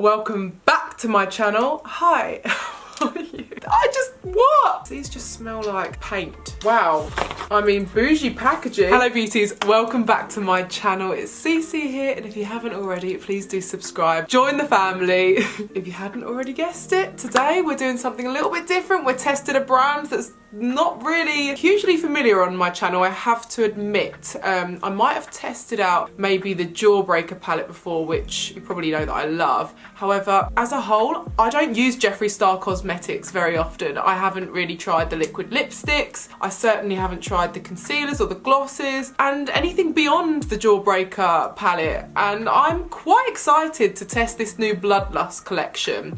welcome back to my channel. Hi, how are you? What? These just smell like paint. Wow. I mean, bougie packaging. Hello beauties, welcome back to my channel. It's Cece here, and if you haven't already, please do subscribe. Join the family. If you hadn't already guessed it, today we're doing something a little bit different. We're testing a brand that's not really hugely familiar on my channel, I have to admit. I might have tested out maybe the Jawbreaker palette before, which you probably know that I love. However, as a whole, I don't use Jeffree Star Cosmetics very often. I haven't really tried the liquid lipsticks. I certainly haven't tried the concealers or the glosses and anything beyond the Jawbreaker palette. And I'm quite excited to test this new Bloodlust collection.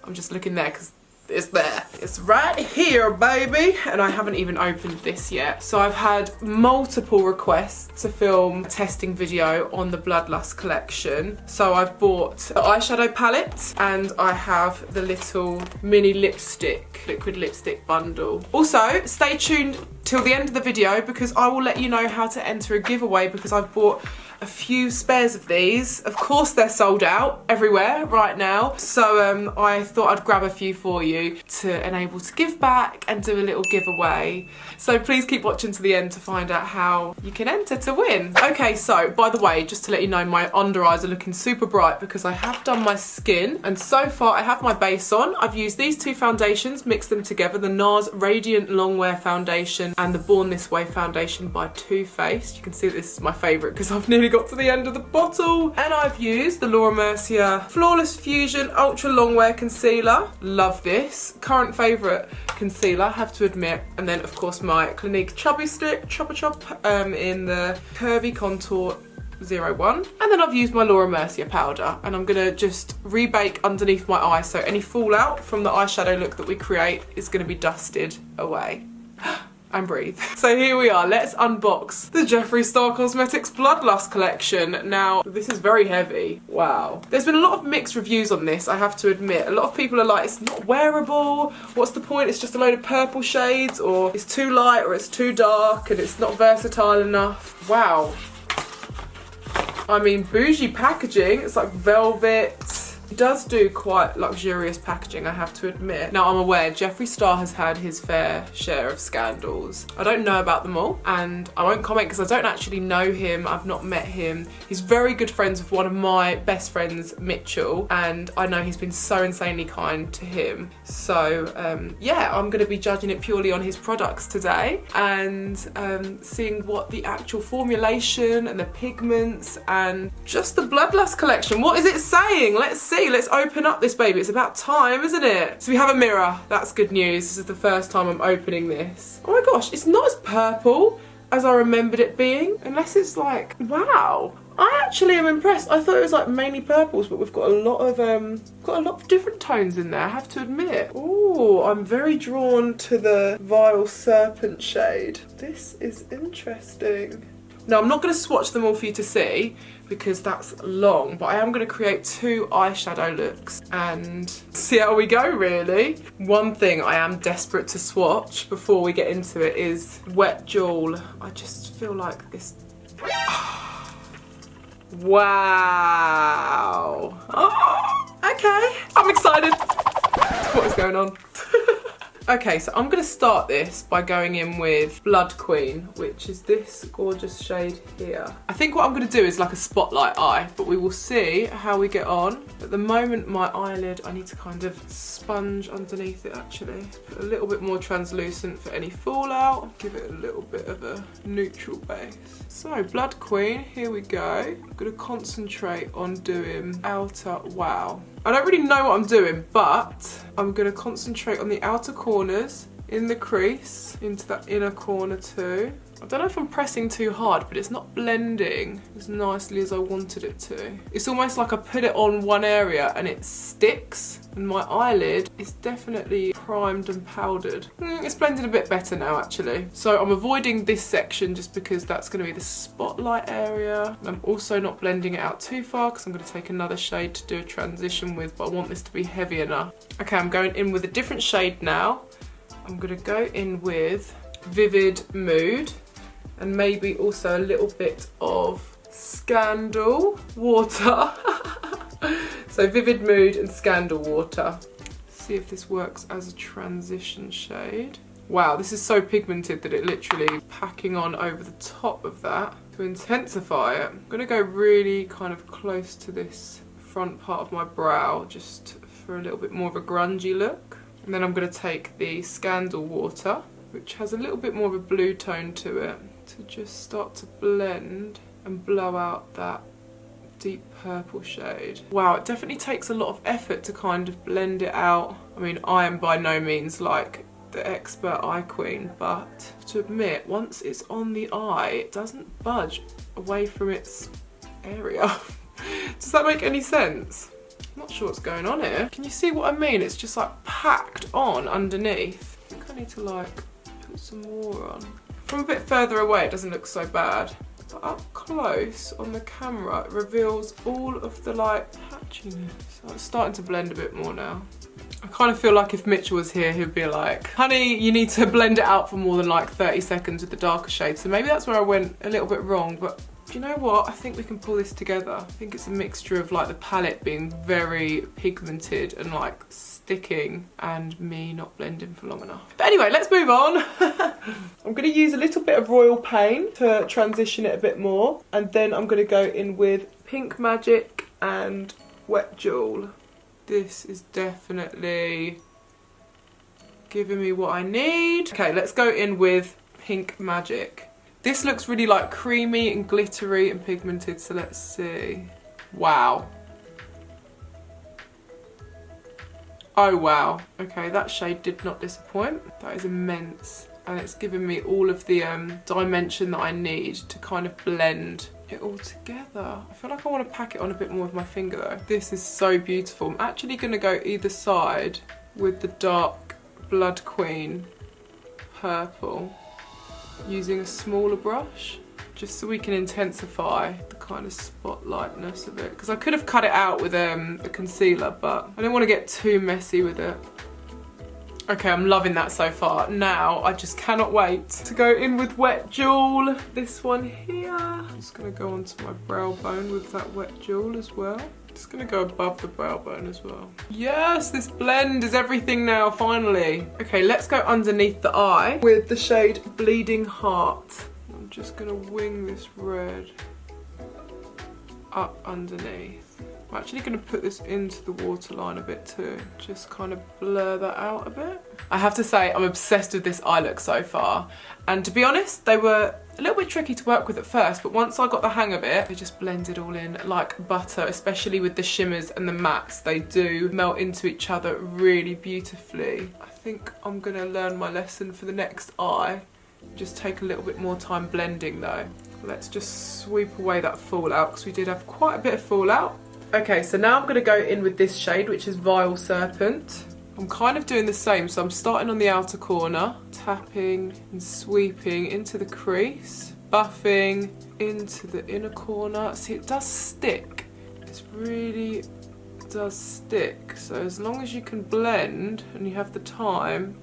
I'm just looking there because it's there. It's right here, baby. And I haven't even opened this yet. So I've had multiple requests to film a testing video on the Bloodlust collection. So I've bought the eyeshadow palette and I have the little mini lipstick, liquid lipstick bundle. Also, stay tuned till the end of the video because I will let you know how to enter a giveaway because I've bought a few spares of these. Of course they're sold out everywhere right now, so I thought I'd grab a few for you to enable to give back and do a little giveaway. So please keep watching to the end to find out how you can enter to win. Okay, so by the way, just to let you know, my under eyes are looking super bright because I have done my skin, and so far I have my base on. I've used these two foundations, mixed them together, the NARS Radiant Longwear Foundation and the Born This Way Foundation by Too Faced. You can see this is my favourite because I've nearly got to the end of the bottle. And I've used the Laura Mercier Flawless Fusion Ultra Longwear Concealer. Love this. Current favourite concealer, I have to admit. And then of course my Clinique Chubby Stick, Chopper Chop, in the Curvy Contour 01. And then I've used my Laura Mercier powder, and I'm gonna just rebake underneath my eye, so any fallout from the eyeshadow look that we create is gonna be dusted away. And breathe. So here we are, let's unbox the Jeffree Star Cosmetics Bloodlust collection. Now, this is very heavy. Wow. There's been a lot of mixed reviews on this, I have to admit. A lot of people are like, it's not wearable, what's the point, it's just a load of purple shades, or it's too light, or it's too dark, and it's not versatile enough. Wow. I mean, bougie packaging, it's like velvet. It does do quite luxurious packaging, I have to admit. Now I'm aware Jeffree Star has had his fair share of scandals. I don't know about them all, and I won't comment because I don't actually know him, I've not met him. He's very good friends with one of my best friends, Mitchell, and I know he's been so insanely kind to him. So yeah, I'm gonna be judging it purely on his products today and seeing what the actual formulation and the pigments and just the Bloodlust collection, what is it saying? Let's see. Let's open up this baby. It's about time, isn't it? So we have a mirror. That's good news. This is the first time I'm opening this. Oh my gosh, it's not as purple as I remembered it being. Unless it's like, wow. I actually am impressed. I thought it was like mainly purples, but we've got a lot of different tones in there, I have to admit. Oh, I'm very drawn to the Vile Serpent shade. This is interesting. Now, I'm not going to swatch them all for you to see because that's long, but I am going to create two eyeshadow looks and see how we go, really. One thing I am desperate to swatch before we get into it is Wet Jewel. I just feel like this... Wow. Oh, okay, I'm excited. What is going on? Okay, so I'm going to start this by going in with Blood Queen, which is this gorgeous shade here. I think what I'm going to do is like a spotlight eye, but we will see how we get on. At the moment, my eyelid, I need to kind of sponge underneath it actually. Put a little bit more translucent for any fallout. Give it a little bit of a neutral base. So, Blood Queen, here we go. I'm going to concentrate on doing outer, wow. I don't really know what I'm doing, but I'm going to concentrate on the outer corners, in the crease, into that inner corner too. I don't know if I'm pressing too hard, but it's not blending as nicely as I wanted it to. It's almost like I put it on one area and it sticks, and my eyelid is definitely primed and powdered. It's blended a bit better now actually. So I'm avoiding this section just because that's going to be the spotlight area. I'm also not blending it out too far because I'm going to take another shade to do a transition with, but I want this to be heavy enough. Okay, I'm going in with a different shade now. I'm going to go in with Vivid Mood and maybe also a little bit of Scandal Water. It's So Vivid Mood and Scandal Water. See if this works as a transition shade. Wow, this is so pigmented that it literally packing on over the top of that. To intensify it, I'm gonna go really kind of close to this front part of my brow, just for a little bit more of a grungy look. And then I'm gonna take the Scandal Water, which has a little bit more of a blue tone to it, to just start to blend and blow out that deep purple shade. Wow, it definitely takes a lot of effort to kind of blend it out. I mean, I am by no means like the expert eye queen, but to admit, once it's on the eye, it doesn't budge away from its area. Does that make any sense? I'm not sure what's going on here. Can you see what I mean? It's just like packed on underneath. I think I need to like put some more on. From a bit further away, it doesn't look so bad. But up close on the camera, it reveals all of the like patchiness. So it's starting to blend a bit more now. I kind of feel like if Mitchell was here, he'd be like, honey, you need to blend it out for more than like 30 seconds with the darker shade. So maybe that's where I went a little bit wrong, but do you know what? I think we can pull this together. I think it's a mixture of like the palette being very pigmented and like sticking and me not blending for long enough. But anyway, let's move on. I'm gonna use a little bit of Royal Pain to transition it a bit more. And then I'm gonna go in with Pink Magic and Wet Jewel. This is definitely giving me what I need. Okay, let's go in with Pink Magic. This looks really like creamy and glittery and pigmented, so let's see. Wow. Oh wow. Okay, that shade did not disappoint. That is immense. And it's given me all of the dimension that I need to kind of blend it all together. I feel like I want to pack it on a bit more with my finger though. This is so beautiful. I'm actually going to go either side with the dark Blood Queen purple using a smaller brush, just so we can intensify the kind of spotlightness of it. Because I could have cut it out with a concealer, but I don't want to get too messy with it. Okay, I'm loving that so far. Now, I just cannot wait to go in with Wet Jewel. This one here. I'm just gonna go onto my brow bone with that Wet Jewel as well. Just gonna go above the brow bone as well. Yes, this blend is everything now, finally. Okay, let's go underneath the eye with the shade Bleeding Heart. I'm just gonna wing this red up underneath. I'm actually going to put this into the waterline a bit too. Just kind of blur that out a bit. I have to say, I'm obsessed with this eye look so far. And to be honest, they were a little bit tricky to work with at first, but once I got the hang of it, they just blended all in like butter, especially with the shimmers and the mattes. They do melt into each other really beautifully. I think I'm going to learn my lesson for the next eye. Just take a little bit more time blending though. Let's just sweep away that fallout, because we did have quite a bit of fallout. Okay, so now I'm going to go in with this shade, which is Vile Serpent. I'm kind of doing the same, so I'm starting on the outer corner, tapping and sweeping into the crease, buffing into the inner corner. See, it does stick. It really does stick. So as long as you can blend and you have the time.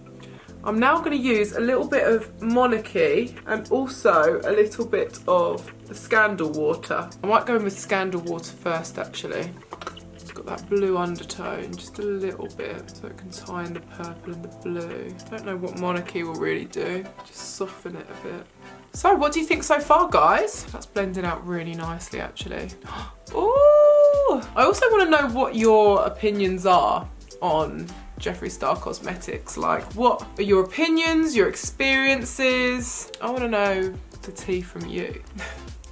I'm now going to use a little bit of Monarchy and also a little bit of the Scandal Water. I might go in with Scandal Water first actually. It's got that blue undertone, just a little bit, so it can tie in the purple and the blue. I don't know what Monarchy will really do, just soften it a bit. So what do you think so far, guys? That's blended out really nicely actually. Ooh! I also want to know what your opinions are on Jeffree Star Cosmetics. Like, what are your opinions, your experiences? I want to know the tea from you.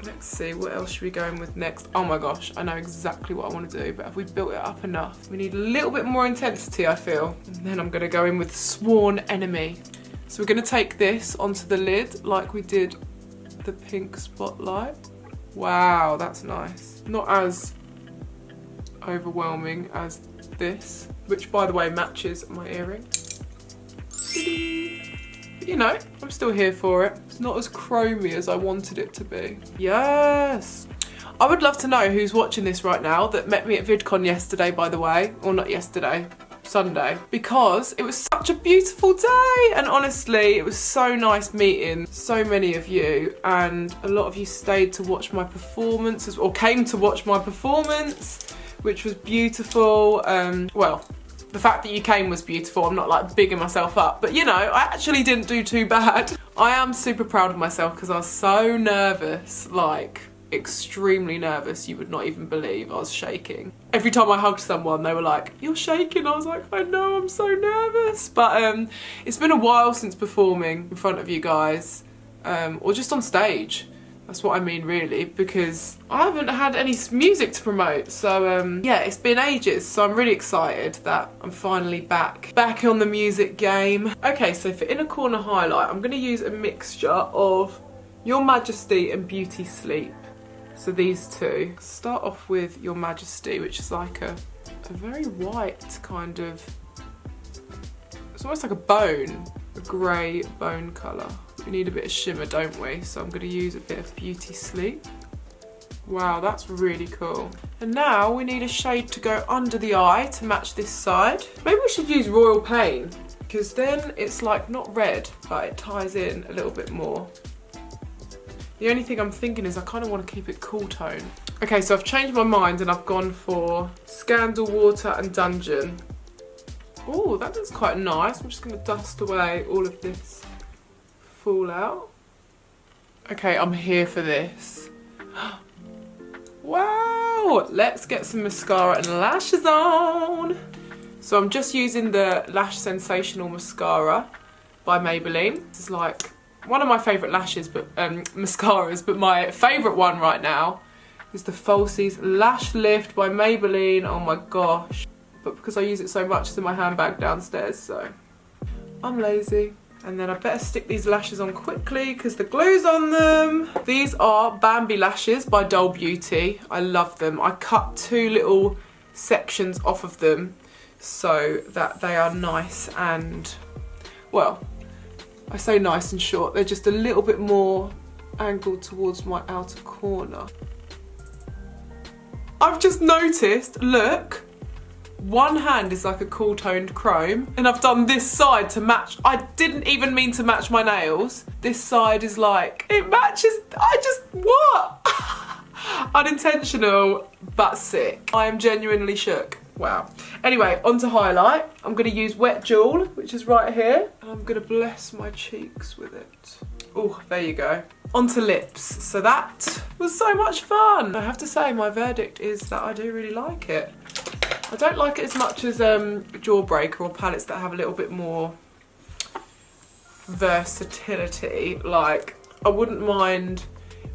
Let's see, what else should we go in with next? Oh my gosh, I know exactly what I want to do, but have we built it up enough? We need a little bit more intensity, I feel. And then I'm going to go in with Sworn Enemy. So we're going to take this onto the lid like we did the pink spotlight. Wow, that's nice. Not as overwhelming as this, which by the way matches my earring. But you know, I'm still here for it. It's not as chromy as I wanted it to be. Yes! I would love to know who's watching this right now that met me at VidCon yesterday, by the way. Or not yesterday, Sunday. Because it was such a beautiful day, and honestly, it was so nice meeting so many of you, and a lot of you stayed to watch my performance, or came to watch my performance, which was beautiful. Well, the fact that you came was beautiful. I'm not like bigging myself up, but you know, I actually didn't do too bad. I am super proud of myself because I was so nervous, like extremely nervous. You would not even believe I was shaking. Every time I hugged someone, they were like, "You're shaking." I was like, "I know, I'm so nervous." But it's been a while since performing in front of you guys, or just on stage. That's what I mean really, because I haven't had any music to promote. So yeah, it's been ages. So I'm really excited that I'm finally back on the music game. Okay, so for inner corner highlight, I'm gonna use a mixture of Your Majesty and Beauty Sleep. So these two. Start off with Your Majesty, which is like a very white kind of, it's almost like a bone, a grey bone colour. We need a bit of shimmer, don't we? So I'm going to use a bit of Beauty Sleep. Wow, that's really cool. And now we need a shade to go under the eye to match this side. Maybe we should use Royal Pain, because then it's like not red, but it ties in a little bit more. The only thing I'm thinking is I kind of want to keep it cool tone. Okay, so I've changed my mind and I've gone for Scandal Water and Dungeon. Oh, that looks quite nice. I'm just going to dust away all of this fallout. Okay, I'm here for this. Wow! Let's get some mascara and lashes on. So I'm just using the Lash Sensational Mascara by Maybelline. This is like one of my favourite lashes, but mascaras, but my favourite one right now is the Falsies Lash Lift by Maybelline. Oh my gosh. But because I use it so much, it's in my handbag downstairs, so I'm lazy. And then I better stick these lashes on quickly because the glue's on them. These are Bambi lashes by Doll Beauty. I love them. I cut 2 little sections off of them so that they are nice and, well, I say nice and short. They're just a little bit more angled towards my outer corner. I've just noticed, look, one hand is like a cool toned chrome and I've done this side to match. I didn't even mean to match my nails. This side is like, it matches, what? Unintentional, but sick. I am genuinely shook. Wow. Anyway, on to highlight. I'm gonna use Wet Jewel, which is right here. And I'm gonna bless my cheeks with it. Oh, there you go. Onto lips. So that was so much fun. I have to say my verdict is that I do really like it. I don't like it as much as Jawbreaker or palettes that have a little bit more versatility. Like, I wouldn't mind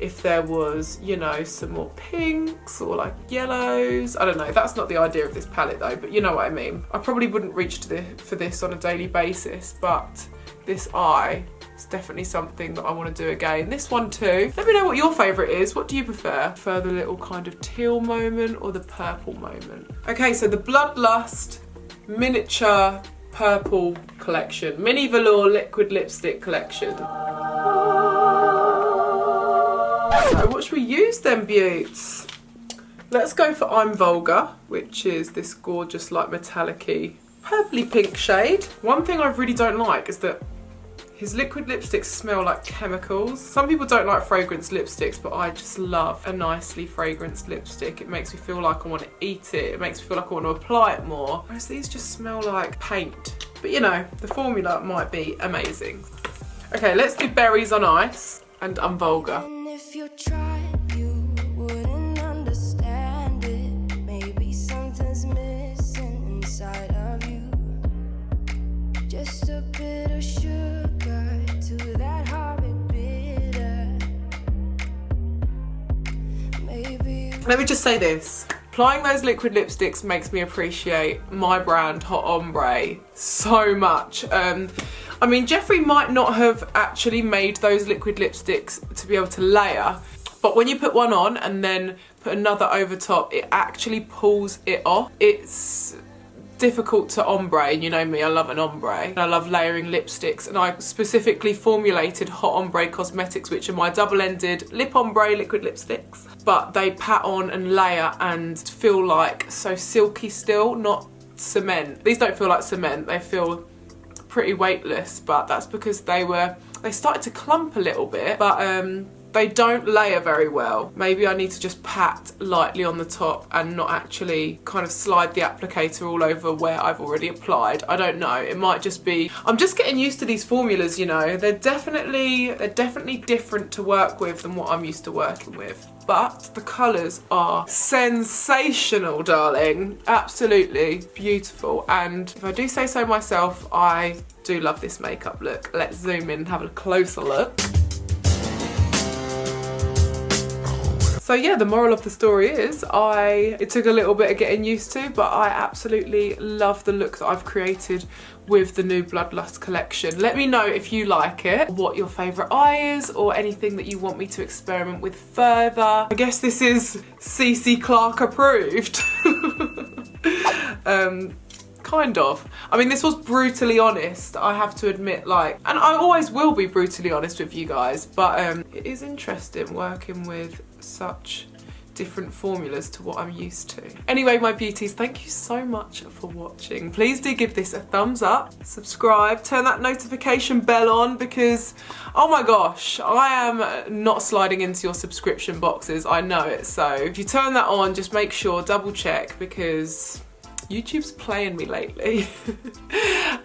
if there was, you know, some more pinks or like yellows. I don't know, that's not the idea of this palette though, but you know what I mean. I probably wouldn't reach for this on a daily basis, but this eye is definitely something that I want to do again. This one too. Let me know what your favourite is. What do you prefer? For the little kind of teal moment or the purple moment? Okay, so the Bloodlust miniature purple collection. Mini Velour liquid lipstick collection. So what should we use then, beauts? Let's go for I'm Vulgar, which is this gorgeous like metallic-y purpley pink shade. One thing I really don't like is that his liquid lipsticks smell like chemicals. Some people don't like fragrance lipsticks, but I just love a nicely fragranced lipstick. It makes me feel like I want to eat it. It makes me feel like I want to apply it more. Whereas these just smell like paint. But you know, the formula might be amazing. Okay, let's do Berries on Ice and I'm Vulgar. If you tried, you wouldn't understand it. Maybe something's missing inside of you. Just a bit of sugar to that horrid bitter. Maybe. Let me just say this. Applying those liquid lipsticks makes me appreciate my brand Hot Ombre so much. I mean, Jeffree might not have actually made those liquid lipsticks to be able to layer, but when you put one on and then put another over top, it actually pulls it off. It's difficult to ombre, and you know me, I love an ombre. And I love layering lipsticks, and I specifically formulated Hot Ombre Cosmetics, which are my double-ended lip ombre liquid lipsticks. But they pat on and layer and feel like so silky still, not cement. These don't feel like cement, they feel pretty weightless, but that's because they started to clump a little bit, but they don't layer very well. Maybe I need to just pat lightly on the top and not actually kind of slide the applicator all over where I've already applied. I don't know, it might just be, I'm just getting used to these formulas, you know. They're definitely different to work with than what I'm used to working with. But the colours are sensational, darling. Absolutely beautiful. And if I do say so myself, I do love this makeup look. Let's zoom in and have a closer look. So yeah, the moral of the story is it took a little bit of getting used to, but I absolutely love the look that I've created with the new Bloodlust collection. Let me know if you like it, what your favourite eye is, or anything that you want me to experiment with further. I guess this is CC Clarke approved. Kind of. I mean, this was brutally honest, I have to admit, like, and I always will be brutally honest with you guys, but it is interesting working with such different formulas to what I'm used to. Anyway, my beauties, thank you so much for watching. Please do give this a thumbs up, subscribe, turn that notification bell on, because oh my gosh, I am not sliding into your subscription boxes, I know it. So if you turn that on, just make sure, double check, because YouTube's playing me lately.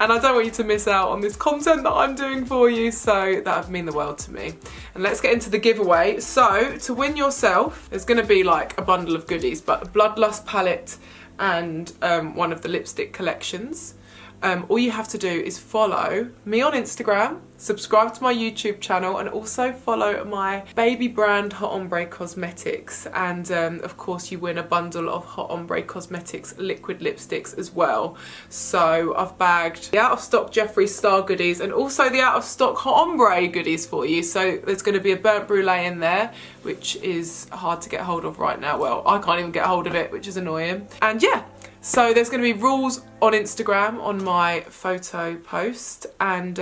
And I don't want you to miss out on this content that I'm doing for you, so that would mean the world to me. And let's get into the giveaway. So to win yourself, there's gonna be like a bundle of goodies, but a Bloodlust palette and one of the lipstick collections. All you have to do is follow me on Instagram, subscribe to my YouTube channel, and also follow my baby brand Hot Ombre Cosmetics. And of course you win a bundle of Hot Ombre Cosmetics liquid lipsticks as well. So I've bagged the out of stock Jeffree Star goodies and also the out of stock Hot Ombre goodies for you. So there's going to be a burnt brulee in there, which is hard to get hold of right now. Well, I can't even get hold of it, which is annoying. And yeah, so there's going to be rules on Instagram on my photo post, and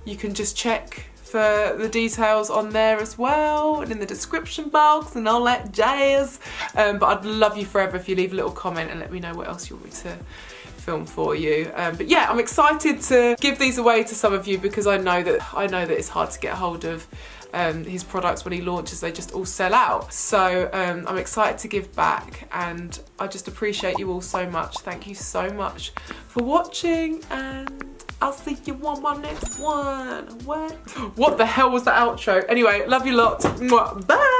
you can just check for the details on there as well, and in the description box and all that jazz. But I'd love you forever if you leave a little comment and let me know what else you want me to film for you. But yeah, I'm excited to give these away to some of you, because I know that it's hard to get hold of his products when he launches. They just all sell out. So I'm excited to give back, and I just appreciate you all so much. Thank you so much for watching, and I'll see you on my next one. What the hell was that outro? Anyway, love you lots. Bye.